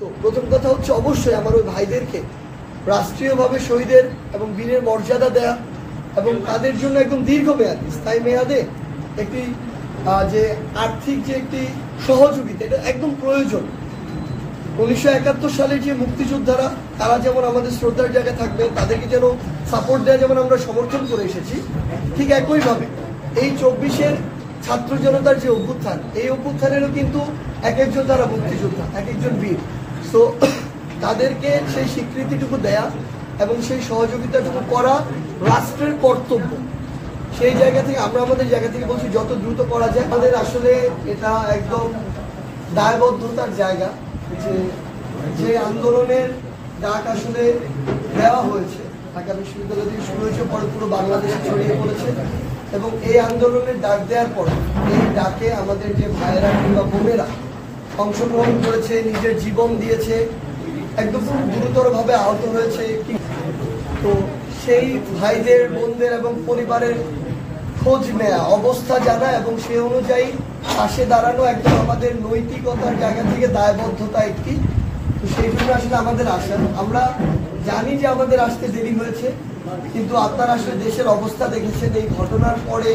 তো প্রথম কথা হচ্ছে অবশ্যই আমার ওই ভাইদেরকে রাষ্ট্রীয়ভাবে শহীদের এবং বীরের মর্যাদা দেয়া এবং তাদের জন্য একদম দীর্ঘমেয়াদী স্থায়ী মেয়াদে একটি যে আর্থিক যে একটি সহযোগিতা এটা একদম প্রয়োজন। 1971 সালে যে মুক্তিযোদ্ধারা তারা যেমন আমাদের শ্রদ্ধার জায়গায় থাকবে, তাদেরকে যেন সাপোর্ট দেওয়া যেমন আমরা সমর্থন করে এসেছি, ঠিক একইভাবে এই 24-এর ছাত্র জনতার যে অভ্যুত্থান, এই অভ্যুত্থানেরও কিন্তু এক একজন তারা মুক্তিযোদ্ধা, এক একজন বীর। তো তাদেরকে সেই স্বীকৃতিটুকু দেয়া এবং সেই সহযোগিতাটুকু করা রাষ্ট্রের কর্তব্য। সেই জায়গা থেকে আমরা আমাদের জায়গা থেকে বলছি যত দ্রুত করা যায়। আমাদের আসলে এটা একদম দায়বদ্ধতার জায়গা যে আন্দোলনের ডাক আসলে দেওয়া হয়েছে, ঢাকা বিশ্ববিদ্যালয় থেকে শুরু হয়েছে, পরে পুরো বাংলাদেশে ছড়িয়ে পড়েছে এবং এই আন্দোলনের ডাক দেওয়ার পর এই ডাকে আমাদের যে ভাইয়েরা কিংবা বোনেরা অংশগ্রহণ করেছে, নিজের জীবন দিয়েছে, একদম গুরুতরভাবে আহত হয়েছে, তো সেই ভাইদের বোনদের এবং পরিবারের খোঁজ নেয়া, অবস্থা জানা এবং সে অনুযায়ী পাশে দাঁড়ানো একদম আমাদের নৈতিকতার জায়গা থেকে দায়বদ্ধতা একটি। তো সেই জন্য আসলে আমাদের আসা, আমরা জানি যে আমাদের আসতে দেরি হয়েছে, কিন্তু আপনারা আসলে দেশের অবস্থা দেখেছেন। এই ঘটনার পরে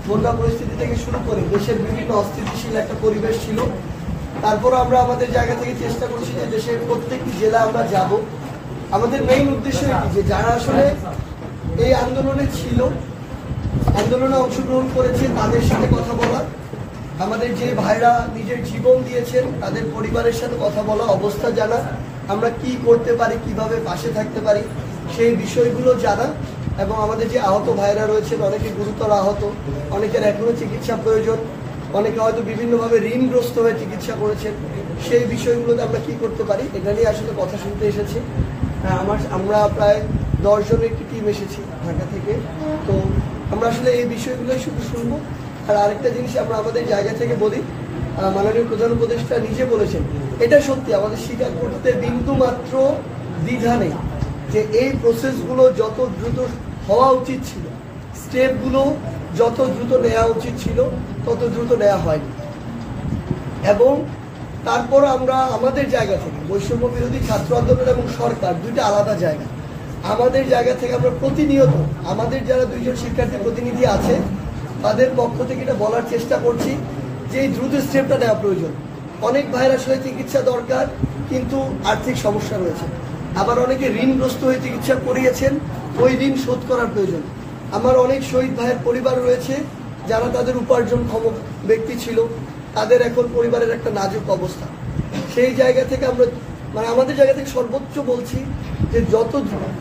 বন্যা পরিস্থিতি থেকে শুরু করে দেশের বিভিন্ন অস্থিতিশীল একটা পরিবেশ ছিল। তারপর আমরা আমাদের জায়গা থেকে চেষ্টা করছি যে দেশের প্রত্যেকটি জেলা আমরা যাব। আমাদের মেইন উদ্দেশ্য কি, যে যারা আসলে এই আন্দোলনে ছিল, আন্দোলনে অংশগ্রহণ করেছে, তাদের সাথে কথা বলা, আমাদের যে ভাইরা নিজের জীবন দিয়েছেন তাদের পরিবারের সাথে কথা বলা, অবস্থা জানা, আমরা কি করতে পারি, কিভাবে পাশে থাকতে পারি সেই বিষয়গুলো জানা এবং আমাদের যে আহত ভাইরা রয়েছেন, অনেকে গুরুতর আহত, অনেকের এখনো চিকিৎসা প্রয়োজন, অনেকে হয়তো বিভিন্নভাবে ঋণগ্রস্ত হয়ে চিকিৎসা করেছেন, সেই বিষয়গুলোতে আমরা কি করতে পারি এটা নিয়ে আসলে কথা শুনতে এসেছি। আমরা প্রায় 10 জনের একটি টিম এসেছি ঢাকা থেকে। তো আমরা আসলে এই বিষয়গুলোই শুধু শুনবো। আর আরেকটা জিনিস আমরা আমাদের জায়গা থেকে বলি, মাননীয় প্রধান উপদেষ্টা নিজে বলেছেন, এটা সত্যি আমাদের স্বীকার করতে বিন্দু মাত্র দ্বিধা নেই যে এই প্রসেসগুলো যত দ্রুত হওয়া উচিত ছিল, স্টেপগুলো যত দ্রুত নেওয়া উচিত ছিল তত দ্রুত নেওয়া হয়নি। এবং তারপর আমরা আমাদের জায়গা থেকে বৈষম্য বিরোধী ছাত্র আন্দোলন এবং সরকার দুইটা আলাদা জায়গা। আমাদের জায়গা থেকে আমরা প্রতিনিয়ত আমাদের যারা 2 জন শিক্ষার্থী প্রতিনিধি আছে তাদের পক্ষ থেকে এটা বলার চেষ্টা করছি যে এই দ্রুত স্টেপটা নেওয়া প্রয়োজন। অনেক ভাইয়ের আসলে চিকিৎসা দরকার, কিন্তু আর্থিক সমস্যা রয়েছে, আবার অনেকে ঋণগ্রস্ত হয়ে চিকিৎসা করিয়েছেন, ওই ঋণ শোধ করার প্রয়োজন। আমার অনেক শহীদ ভাইয়ের পরিবার রয়েছে যারা তাদের উপার্জনক্ষম ব্যক্তি ছিল, তাদের এখন পরিবারের একটা নাজুক অবস্থা। সেই জায়গা থেকে আমরা আমাদের জায়গা থেকে সর্বোচ্চ বলছি যে যত,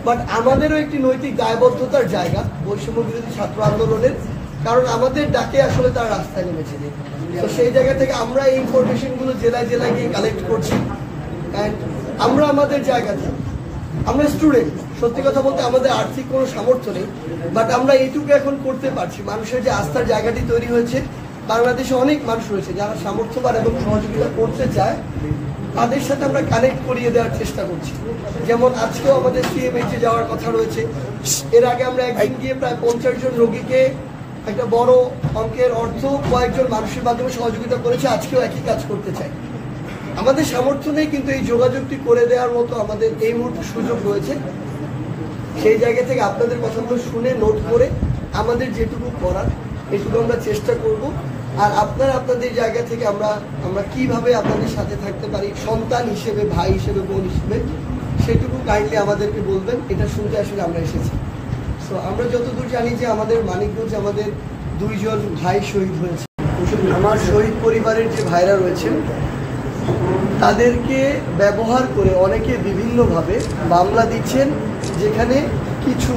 বাট আমাদেরও একটি নৈতিক দায়বদ্ধতার জায়গা বৈষম্য বিরোধী ছাত্র আন্দোলনের, কারণ আমাদের ডাকে আসলে তারা রাস্তায় নেমেছে। তো সেই জায়গা থেকে আমরা এই ইনফরমেশনগুলো জেলায় জেলায় গিয়ে কালেক্ট করছি। অ্যান্ড আমরা আমাদের জায়গা থেকে, আমরা স্টুডেন্ট, সত্যি কথা বলতে আমাদের আর্থিক কোনো সামর্থ্য নেই, বাট আমরা এইটুকু এখন করতে পারছি। মানুষের যে আস্থার জায়গাটি তৈরি হয়েছে, বাংলাদেশে অনেক মানুষ রয়েছে যারা সামর্থ্যবান এবং সহযোগিতা করতে চায়, তাদের সাথে আমরা কানেক্ট করিয়ে দেওয়ার চেষ্টা করছি। যেমন আজকেও আমাদের সিএমএইচে যাওয়ার কথা রয়েছে। এর আগে আমরা একদিন গিয়ে প্রায় 50 জন রোগীকে একটা বড় অঙ্কের অর্থ কয়েকজন মানুষের মাধ্যমে সহযোগিতা করেছে। আজকেও একই কাজ করতে চাই। আমাদের সামর্থ্য নেই, কিন্তু এই যোগাযোগটি করে দেওয়ার মতো আমাদের এই মুহূর্তে সুযোগ রয়েছে। সেই জায়গা থেকে আপনাদের কথাগুলো শুনে নোট করে আমাদের যেটুকু করার এটুকু আমরা চেষ্টা করব। আর আপনাদের জায়গা থেকে আমরা কিভাবে আপনাদের সাথে থাকতে পারি, সন্তান হিসেবে, ভাই হিসেবে, বোন হিসেবে, সেটুকু কাইন্ডলি আমাদেরকে বলবেন। এটা শুনতে আসলে আমরা এসেছি। সো আমরা যতদূর জানি যে আমাদের মানিকগঞ্জ আমাদের 2 জন ভাই শহীদ হয়েছে। আমার শহীদ পরিবারের যে ভাইরা রয়েছেন তাদেরকে ব্যবহার করে অনেকে বিভিন্নভাবে মামলা দিচ্ছেন, যেখানে কিছু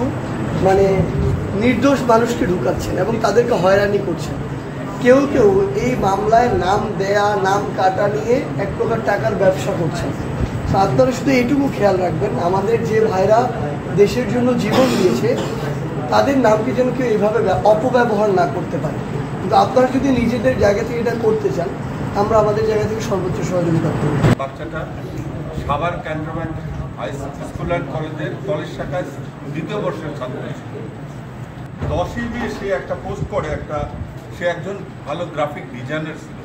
নির্দোষ মানুষকে ঢুকাচ্ছেন এবং তাদেরকে হয়রানি করছেন। কেউ কেউ এই মামলায় নাম দেয়া, নাম কাটা নিয়ে এক প্রকার টাকার ব্যবসা করছেন। তো আপনারা শুধু এইটুকু খেয়াল রাখবেন, আমাদের যে ভাইরা দেশের জন্য জীবন দিয়েছে তাদের নামকে যেন কেউ এইভাবে অপব্যবহার না করতে পারে। কিন্তু আপনারা যদি নিজেদের জায়গা থেকে এটা করতে চান, আমরা আমাদের জায়গা থেকে সর্বোচ্চ সহযোগিতা করব। বাচ্চাটা Savar cantonment high school and college শাখায় 2য় বর্ষের ছাত্র। 10ই মে সে একটা পোস্ট করে, সে একজন ভালো গ্রাফিক ডিজাইনার ছিল,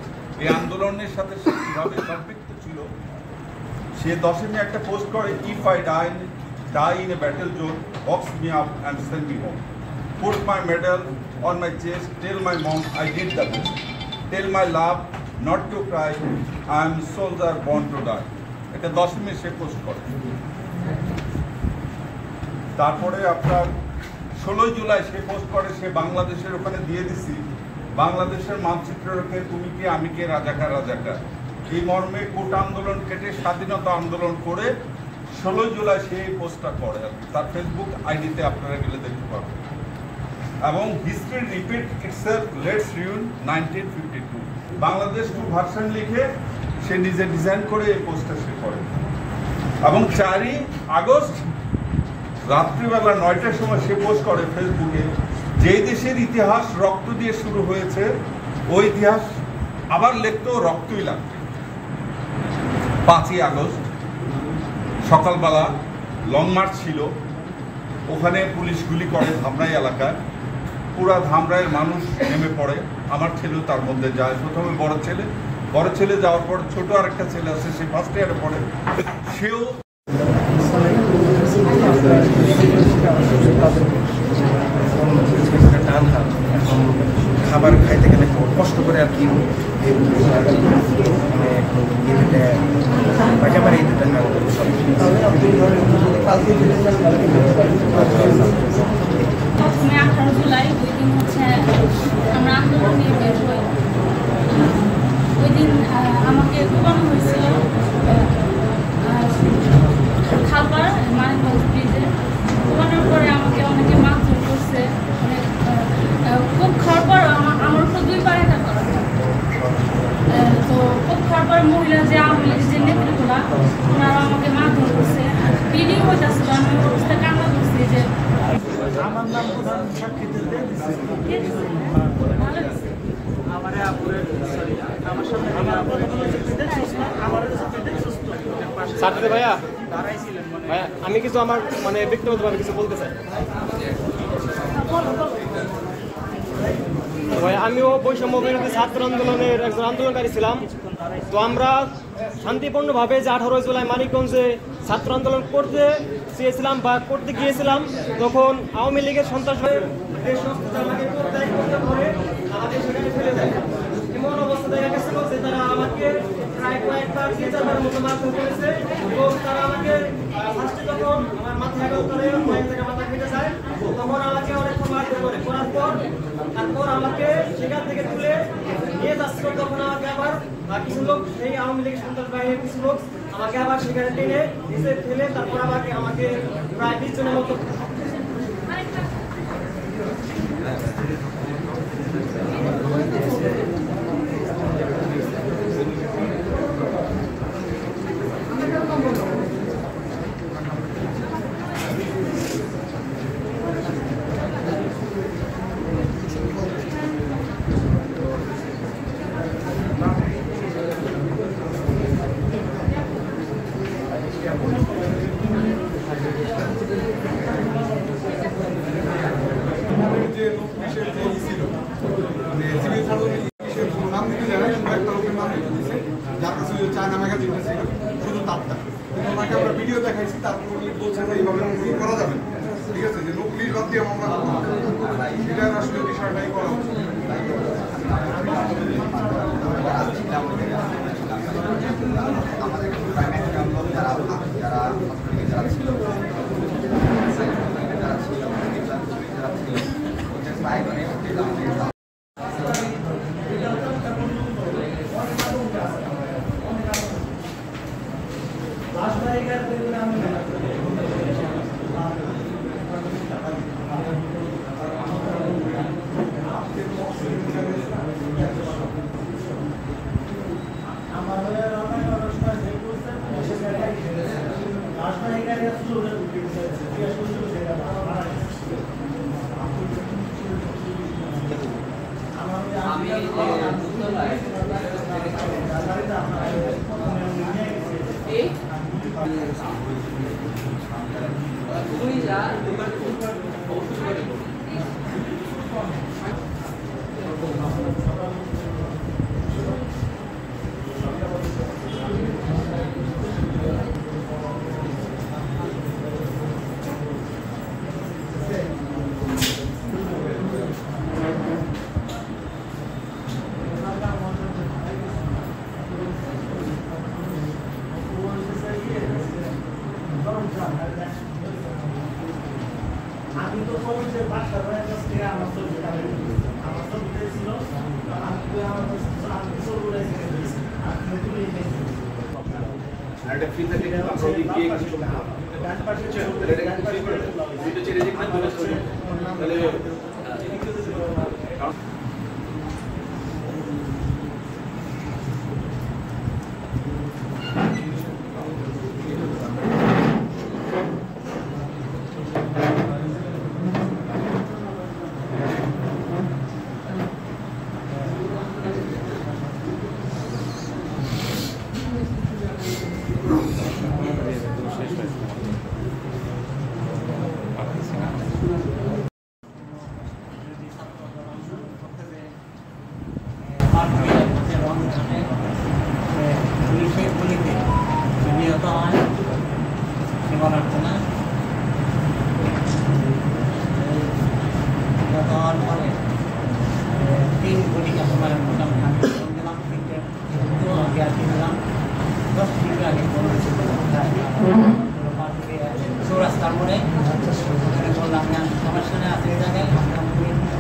এই আন্দোলনের সাথে সে কীভাবে সম্পৃক্ত ছিল সে 10 মে একটা পোস্ট করে, if I die in a battle zone, box me up and send me home. Put my medal on my chest, tell my mom I did the best. Tell my love not to cry, I am soldier born to die. এটা 10 মে সে post করে। তারপরে আপনার 16 জুলাই সে post করে, সে বাংলাদেশের ওখানে দিয়ে দিছি, বাংলাদেশের মানচিত্র রেখে তুমি কে আমি কে রাজাকার রাজাকার, এই মর্মে কোটা আন্দোলন কেটে স্বাধীনতা আন্দোলন করে 16 জুলাই সে এই পোস্টটা করে আর কি। তার ফেসবুক আইডিতে আপনারা গেলে দেখতে পাবেন। এবং হিস্ট্রি রিপিট ইটসেলফ, লেটস রিউন 1952 বাংলাদেশ টু ভার্সন লিখে সে নিজে ডিজাইন করে এই পোস্টটা সে করে। এবং 4 আগস্ট রাত্রিবেলা 9টার সময় সে পোস্ট করে ফেসবুকে, যেই দেশের ইতিহাস রক্ত দিয়ে শুরু হয়েছে ওই ইতিহাস আবার লিখতেও রক্তই লাগবে। 5 আগস্ট সকালবেলা লং মার্চ ছিল, ওখানে পুলিশ গুলি করে ধামরাই এলাকায়, পুরা ধামরাইয়ের মানুষ নেমে পড়ে, আমার ছেলেও তার মধ্যে যায়। প্রথমে বড় ছেলে যাওয়ার পর ছোট আরেকটা ছেলে আছে, সে ফার্স্ট ইয়ারে পড়ে, সেও টান খাবার খাইতে গেলে কষ্ট করে আর কি একেবারে ঈদটা না। 18 জুলাই ওই দিন হচ্ছে আমরা আন্দোলন নিয়ে বের হই। ওই দিন আমাকে ডুবানো হয়েছিল খাবার মানিকগঞ্জ ব্রিজে। ডুবানোর পরে আমাকে অনেকে মারধর করছে, অনেক খুব খাওয়ার পর আমার উপর 2 বার এটা করা হয়। তো খুব খাওয়ার পর মহিলা যে আওয়ামী লীগের যে নেত্রীগুলা ওনারা আমাকে মারধর করছে, ভিডিও হইতেছিল, আমি অবস্থায় কান্না করছি যে আমার নাম প্রধান সাক্ষীতে ভাইয়া ভাইয়া আমি কিছু আমার মানে ব্যক্তিগতভাবে কিছু বলতে চাই। ভাই আমিও বৈষম্য বিরোধী ছাত্র আন্দোলনের একজন আন্দোলনকারী ছিলাম। তো আমরা শান্তিপূর্ণভাবে যে 18 জুলাই মানিকগঞ্জে ছাত্র আন্দোলন করতে চেয়েছিলাম বা করতে গিয়েছিলাম, তখন আওয়ামী লীগের সন্ত্রাসবাদের এমন অবস্থা দেখা গেছিল যে তারা আমাকে প্রায় কয়েকবার 3-4 মতো মারধর করেছে। এবং তারা আমাকে ফার্স্টে যখন আমার মাথায় আঘাত করে, মাথা ফেটে যায়, তখন আমাকে অনেকক্ষণ মারধর করে, করার পর তারপর আমাকে সেখান থেকে তুলে নিয়ে যাচ্ছিল। তখন আমাকে আবার কিছু লোক, সেই আওয়ামী লীগের সন্ত্রাস বাহিনীর কিছু লোক আমাকে আবার সেখানে টেনে নিচে ফেলে তারপর আমাকে প্রায় 20 জনের মতো ভিডিও দেখাইছি, তারপর বলছে যে এইভাবে করা যাবে, ঠিক আছে, যে লোক পুলিশ বাদ দিয়ে আমরা এটা আসলে বিষয়টাই করা উচিত। যে বাসার ভাইয়ের কাছ থেকে আমার ছবিটা ছিল আমি ছবিটা দিয়েছি আর তুলে দিয়েছি একটা ফ্রি থাকে আমরা ওই গিয়ে কিছু করতে হবে ডান পাশে এটা ছেড়ে দিক না তাহলে পুলিশের গুলিতে নিহত হয় সীমানার্থনা নিহত হওয়ার পরে 3 কোটি কাস্টমারের মোটামুটি আমি ফোন দিলাম 3টে গ্যাস দিলাম 10 মিনিট আগে ফোন চৌরাস্তার মোড়ে ওখানে বললাম আমি সমস্যা নেই আসলে জায়গায়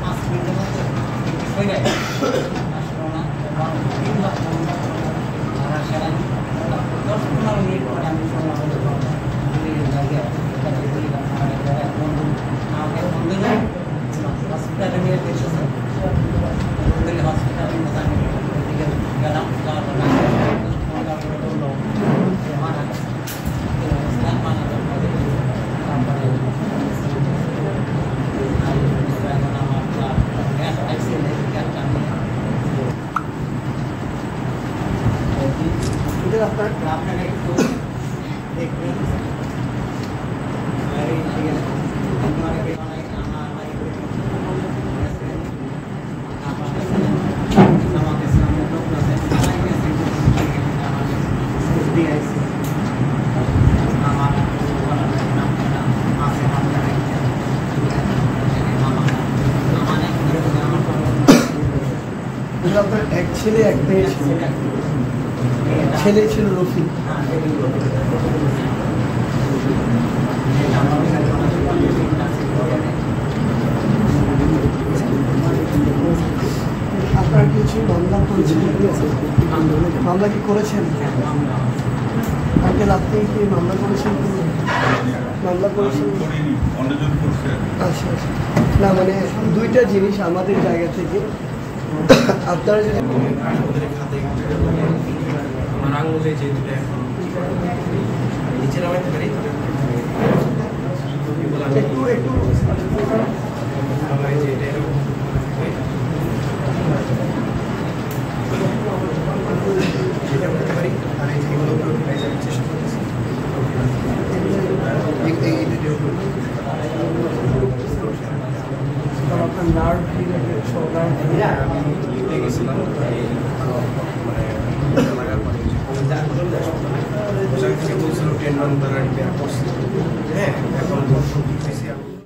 5 মিনিটের মধ্যে হয়ে যায় আসলো না 3 লাখ টাকা সেরা 10-15 মিনিট পরে আমি শুনলাম আমাকে ফোন দিল হসপিটালে নিয়ে এসেছে হসপিটালে আমি গেলাম যাওয়ার পর বললো মারা গেছে মারা তারপরে এখন আমার গ্যাস অ্যাক্সিডেন্ট গ্যাসটা আপনারা একটু দেখবেন আমাদের সামনে লোক আছে আমার আছে আপনার এক ছেলে এক মেয়ে ছিল, ছেলে ছিল রফি। আপনার কিছু মামলা করেছেন? মামলা কি করেছেন? আঙ্কেল আপনি কি মামলা করেছেন? মামলা করেছেন? আচ্ছা আচ্ছা, না মানে দুইটা জিনিস আমাদের জায়গা থেকে আপনারা যদি ওদের খাতে আমার আঙুলে যে দুটো এখন নিচে নামাইতে পারি একটু একটু আমার এই যে এটা এরকম সেটা করতে পারি আর এই যেগুলো চেষ্টা করতেছি আপনার নার্ভ আমি লিখতে গেছিলাম মানে লাগার পরে ওখান থেকে বলছিল টেন্ডন দ্বারা রিপেয়ার করছে হ্যাঁ এখন